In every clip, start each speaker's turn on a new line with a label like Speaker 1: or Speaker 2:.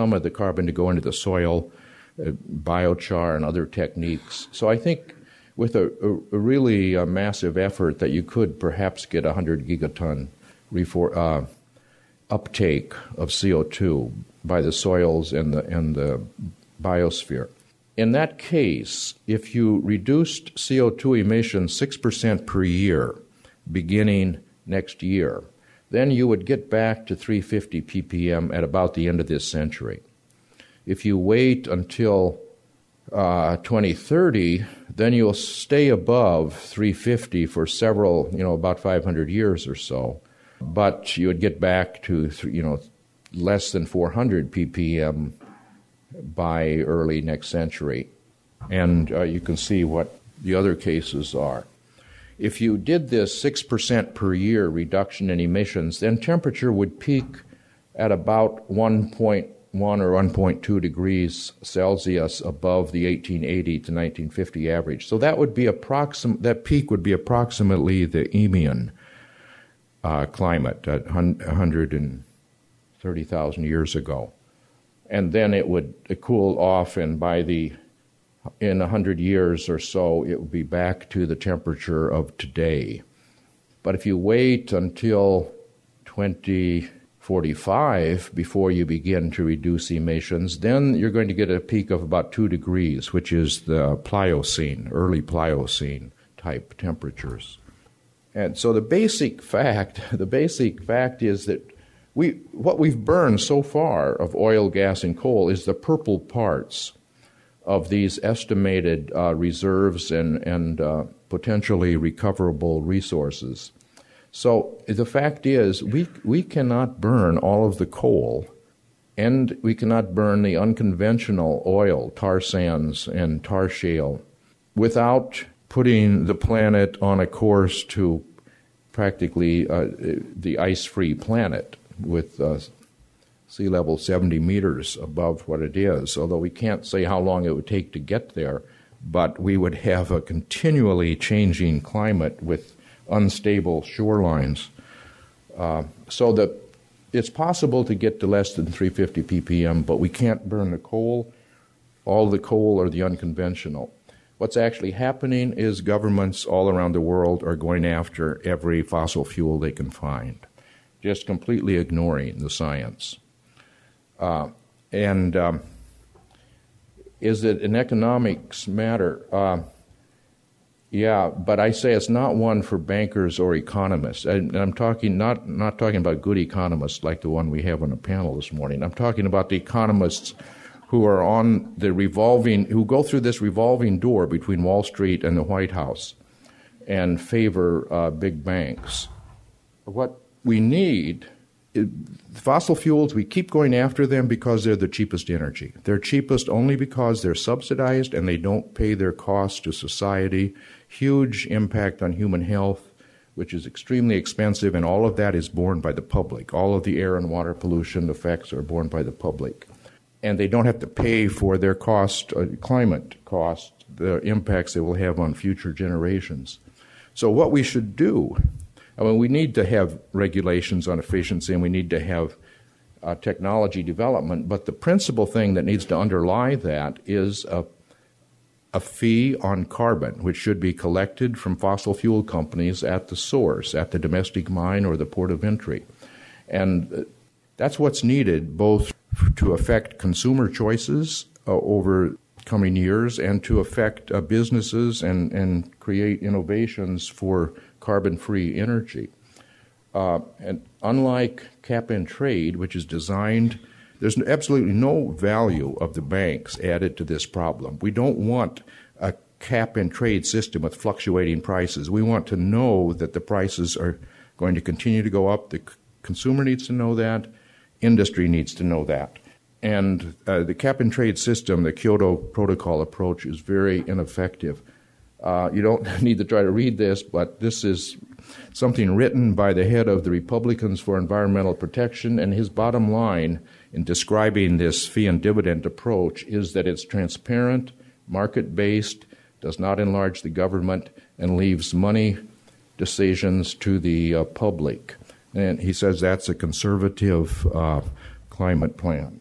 Speaker 1: some of the carbon to go into the soil, biochar and other techniques. So I think with a really massive effort that you could perhaps get 100 gigaton uptake of CO2 by the soils and the biosphere. In that case, if you reduced CO2 emissions 6% per year beginning next year, then you would get back to 350 ppm at about the end of this century. If you wait until 2030, then you'll stay above 350 for several, about 500 years or so. But you would get back to, less than 400 ppm by early next century. And you can see what the other cases are. If you did this 6% per year reduction in emissions, then temperature would peak at about 1.1 or 1.2 degrees Celsius above the 1880 to 1950 average. So that would be that peak would be approximately the Eemian climate at 130,000 years ago. And then it would cool off, and in 100 years or so, it would be back to the temperature of today. But if you wait until 2045 before you begin to reduce emissions, then you're going to get a peak of about 2 degrees, which is the Pliocene, early Pliocene type temperatures. And so the basic fact is that what we've burned so far of oil, gas, and coal is the purple parts of these estimated reserves and potentially recoverable resources. So the fact is we cannot burn all of the coal, and we cannot burn the unconventional oil, tar sands and tar shale, without putting the planet on a course to practically the ice-free planet with sea level 70 meters above what it is, although we can't say how long it would take to get there, but we would have a continually changing climate with unstable shorelines. So that it's possible to get to less than 350 ppm, but we can't burn the coal, all the coal or the unconventional. What's actually happening is governments all around the world are going after every fossil fuel they can find, just completely ignoring the science. Is it an economics matter? Yeah, but I say it's not one for bankers or economists. And I'm talking not talking about good economists like the one we have on the panel this morning. I'm talking about the economists who are on the who go through this revolving door between Wall Street and the White House and favor big banks. What we need, fossil fuels, we keep going after them because they're the cheapest energy. They're cheapest only because they're subsidized and they don't pay their costs to society. Huge impact on human health, which is extremely expensive, and all of that is borne by the public. All of the air and water pollution effects are borne by the public. And they don't have to pay for their climate cost, the impacts they will have on future generations. So what we should do, we need to have regulations on efficiency, and we need to have technology development, but the principal thing that needs to underlie that is a fee on carbon, which should be collected from fossil fuel companies at the source, at the domestic mine or the port of entry. And that's what's needed, both to affect consumer choices over coming years and to affect businesses and create innovations for carbon-free energy. And unlike cap-and-trade, which is designed, there's absolutely no value of the banks added to this problem. We don't want a cap-and-trade system with fluctuating prices. We want to know that the prices are going to continue to go up. The consumer needs to know that. Industry needs to know that. And the cap-and-trade system, the Kyoto Protocol approach, is very ineffective. You don't need to try to read this, but this is something written by the head of the Republicans for Environmental Protection, and his bottom line in describing this fee and dividend approach is that it's transparent, market-based, does not enlarge the government, and leaves money decisions to the public. And he says that's a conservative climate plan.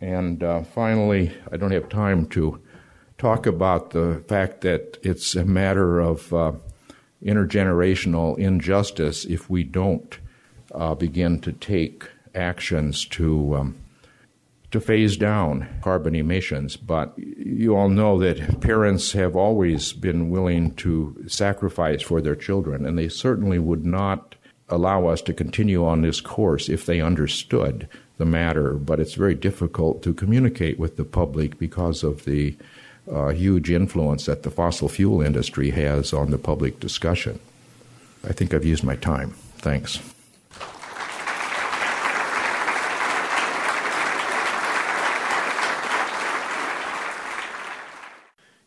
Speaker 1: And finally, I don't have time to talk about the fact that it's a matter of intergenerational injustice if we don't begin to take actions to phase down carbon emissions. But you all know that parents have always been willing to sacrifice for their children, and they certainly would not allow us to continue on this course if they understood the matter. But it's very difficult to communicate with the public because of the huge influence that the fossil fuel industry has on the public discussion. I think I've used my time. Thanks.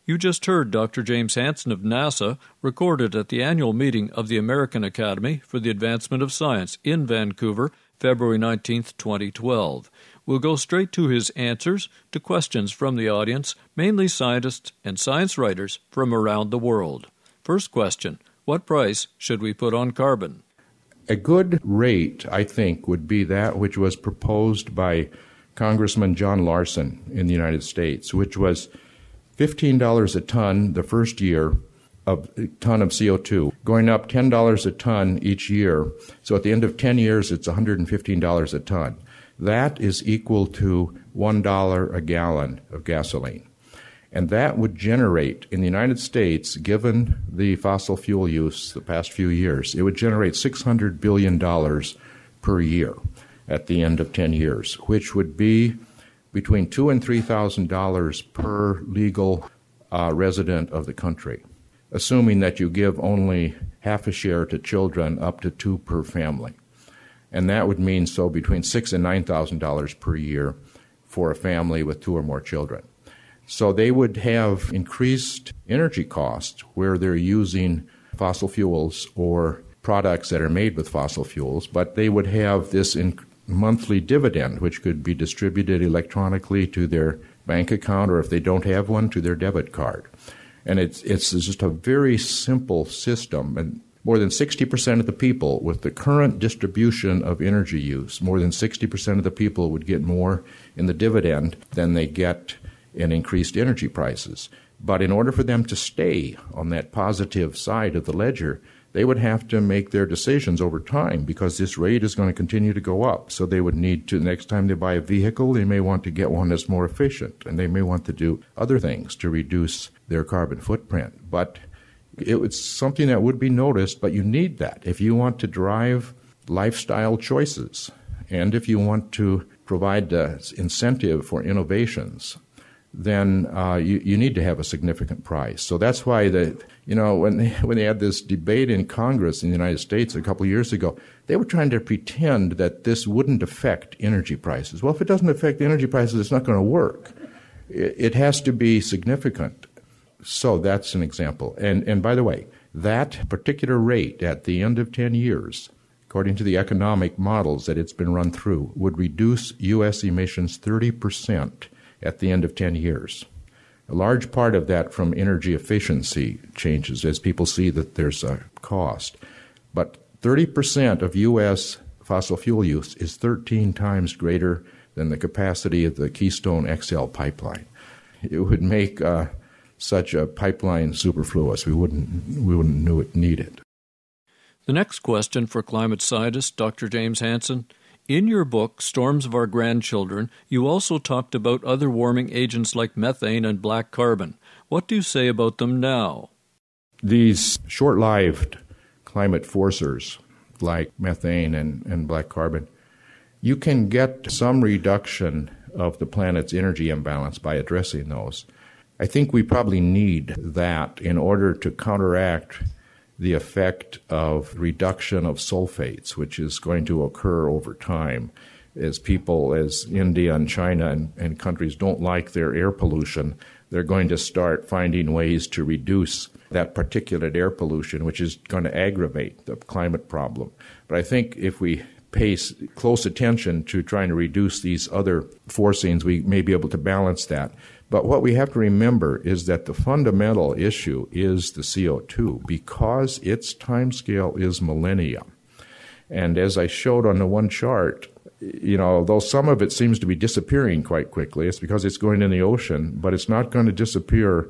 Speaker 2: You just heard Dr. James Hansen of NASA, recorded at the annual meeting of the American Academy for the Advancement of Science in Vancouver, February 19, 2012. We'll go straight to his answers to questions from the audience, mainly scientists and science writers from around the world. First question, what price should we put on carbon?
Speaker 1: A good rate, I think, would be that which was proposed by Congressman John Larson in the United States, which was $15 a ton the first year of a ton of CO2, going up $10 a ton each year. So at the end of 10 years, it's $115 a ton. That is equal to $1 a gallon of gasoline. And that would generate, in the United States, given the fossil fuel use the past few years, it would generate $600 billion per year at the end of 10 years, which would be between $2,000 and $3,000 per legal resident of the country, assuming that you give only half a share to children, up to 2 per family. And that would mean between $6,000 and $9,000 per year for a family with 2 or more children. So they would have increased energy costs where they're using fossil fuels or products that are made with fossil fuels, but they would have this monthly dividend, which could be distributed electronically to their bank account, or if they don't have one, to their debit card. And it's just a very simple system. And more than 60% of the people, with the current distribution of energy use, more than 60% of the people would get more in the dividend than they get in increased energy prices. But in order for them to stay on that positive side of the ledger, they would have to make their decisions over time, because this rate is going to continue to go up. So they would need to, next time they buy a vehicle, they may want to get one that's more efficient, and they may want to do other things to reduce their carbon footprint. But it was something that would be noticed, but you need that if you want to drive lifestyle choices and if you want to provide incentive for innovations. Then you need to have a significant price. So that's why when they had this debate in Congress in the United States a couple of years ago, they were trying to pretend that this wouldn't affect energy prices. Well, if it doesn't affect energy prices, it's not going to work. It has to be significant. So that's an example. And by the way, that particular rate at the end of 10 years, according to the economic models that it's been run through, would reduce U.S. emissions 30% at the end of 10 years. A large part of that from energy efficiency changes as people see that there's a cost. But 30% of U.S. fossil fuel use is 13 times greater than the capacity of the Keystone XL pipeline. It would make such a pipeline superfluous. We wouldn't need it.
Speaker 2: The next question for climate scientist Dr. James Hansen. In your book, Storms of Our Grandchildren, you also talked about other warming agents like methane and black carbon. What do you say about them now?
Speaker 1: These short-lived climate forcers like methane and black carbon, you can get some reduction of the planet's energy imbalance by addressing those. I think we probably need that in order to counteract the effect of reduction of sulfates, which is going to occur over time as India and China and countries don't like their air pollution. They're going to start finding ways to reduce that particulate air pollution, which is going to aggravate the climate problem. But I think if we pay close attention to trying to reduce these other forcings, we may be able to balance that. But what we have to remember is that the fundamental issue is the CO2, because its timescale is millennia. And as I showed on the one chart, though some of it seems to be disappearing quite quickly, it's because it's going in the ocean, but it's not going to disappear.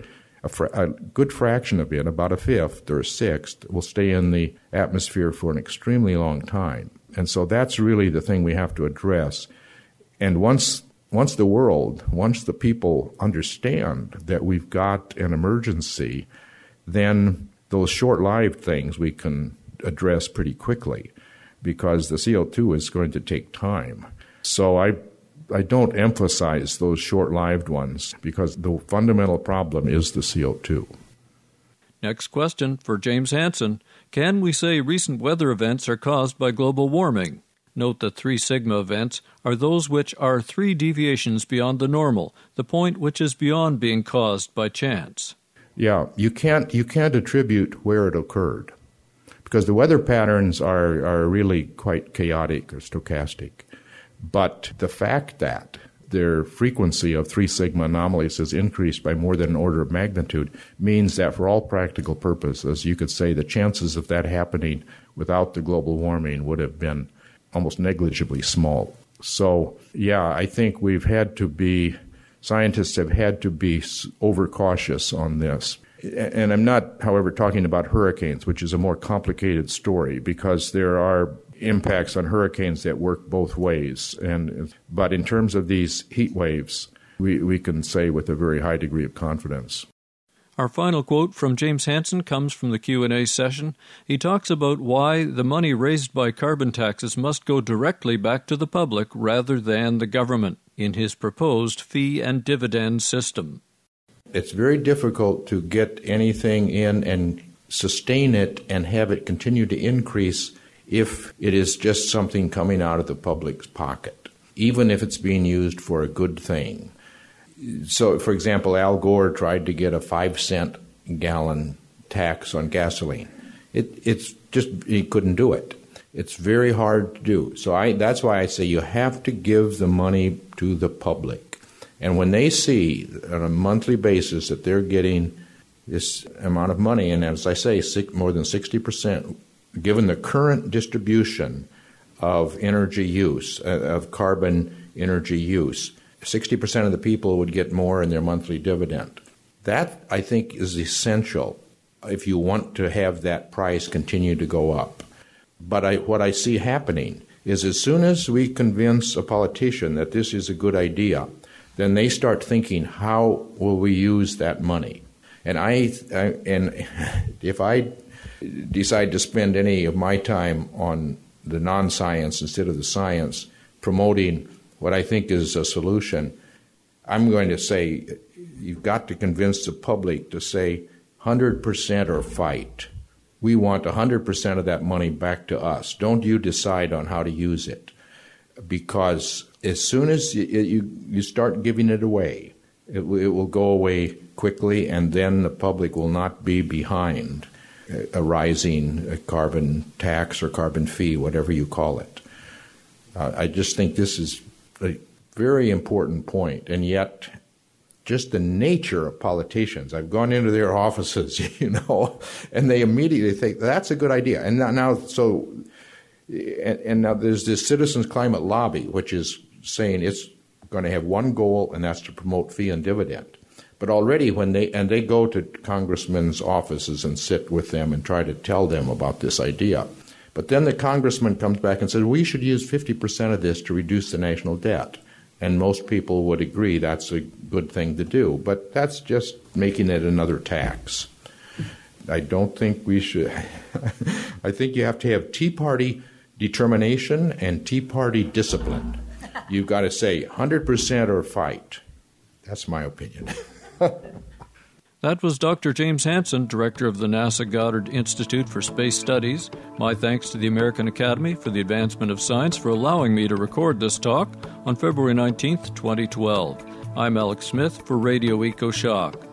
Speaker 1: A good fraction of it, about a fifth or a sixth, will stay in the atmosphere for an extremely long time. And so that's really the thing we have to address. And once the people understand that we've got an emergency, then those short-lived things we can address pretty quickly, because the CO2 is going to take time. So I don't emphasize those short-lived ones, because the fundamental problem is the CO2.
Speaker 2: Next question for James Hansen. Can we say recent weather events are caused by global warming? Note that 3 sigma events are those which are 3 deviations beyond the normal, the point which is beyond being caused by chance.
Speaker 1: Yeah, you can't attribute where it occurred, because the weather patterns are really quite chaotic or stochastic. But the fact that their frequency of 3 sigma anomalies has increased by more than an order of magnitude means that for all practical purposes, you could say the chances of that happening without the global warming would have been almost negligibly small. So, yeah, I think scientists have had to be overcautious on this. And I'm not, however, talking about hurricanes, which is a more complicated story, because there are impacts on hurricanes that work both ways. But in terms of these heat waves, we can say with a very high degree of confidence.
Speaker 2: Our final quote from James Hansen comes from the Q&A session. He talks about why the money raised by carbon taxes must go directly back to the public rather than the government in his proposed fee and dividend system.
Speaker 1: It's very difficult to get anything in and sustain it and have it continue to increase if it is just something coming out of the public's pocket, even if it's being used for a good thing. So, for example, Al Gore tried to get a 5-cent gallon tax on gasoline. He couldn't do it. It's very hard to do. So that's why I say you have to give the money to the public. And when they see on a monthly basis that they're getting this amount of money, and as I say, more than 60%, given the current distribution of energy use, of carbon energy use, 60% of the people would get more in their monthly dividend. That, I think, is essential if you want to have that price continue to go up. But what I see happening is as soon as we convince a politician that this is a good idea, then they start thinking, how will we use that money? And if I decide to spend any of my time on the non-science instead of the science, promoting what I think is a solution, I'm going to say you've got to convince the public to say 100% or fight. We want 100% of that money back to us. Don't you decide on how to use it. Because as soon as you start giving it away, it will go away quickly, and then the public will not be behind a rising carbon tax or carbon fee, whatever you call it. I just think this is a very important point, and yet just the nature of politicians. I've gone into their offices, and they immediately think that's a good idea. And now there's this Citizens Climate Lobby, which is saying it's going to have one goal, and that's to promote fee and dividend. But already when they go to congressmen's offices and sit with them and try to tell them about this idea. But then the congressman comes back and says, we should use 50% of this to reduce the national debt. And most people would agree that's a good thing to do. But that's just making it another tax. I don't think we should. I think you have to have Tea Party determination and Tea Party discipline. You've got to say 100% or fight. That's my opinion.
Speaker 2: That was Dr. James Hansen, director of the NASA Goddard Institute for Space Studies. My thanks to the American Academy for the Advancement of Science for allowing me to record this talk on February 19th, 2012. I'm Alex Smith for Radio EcoShock.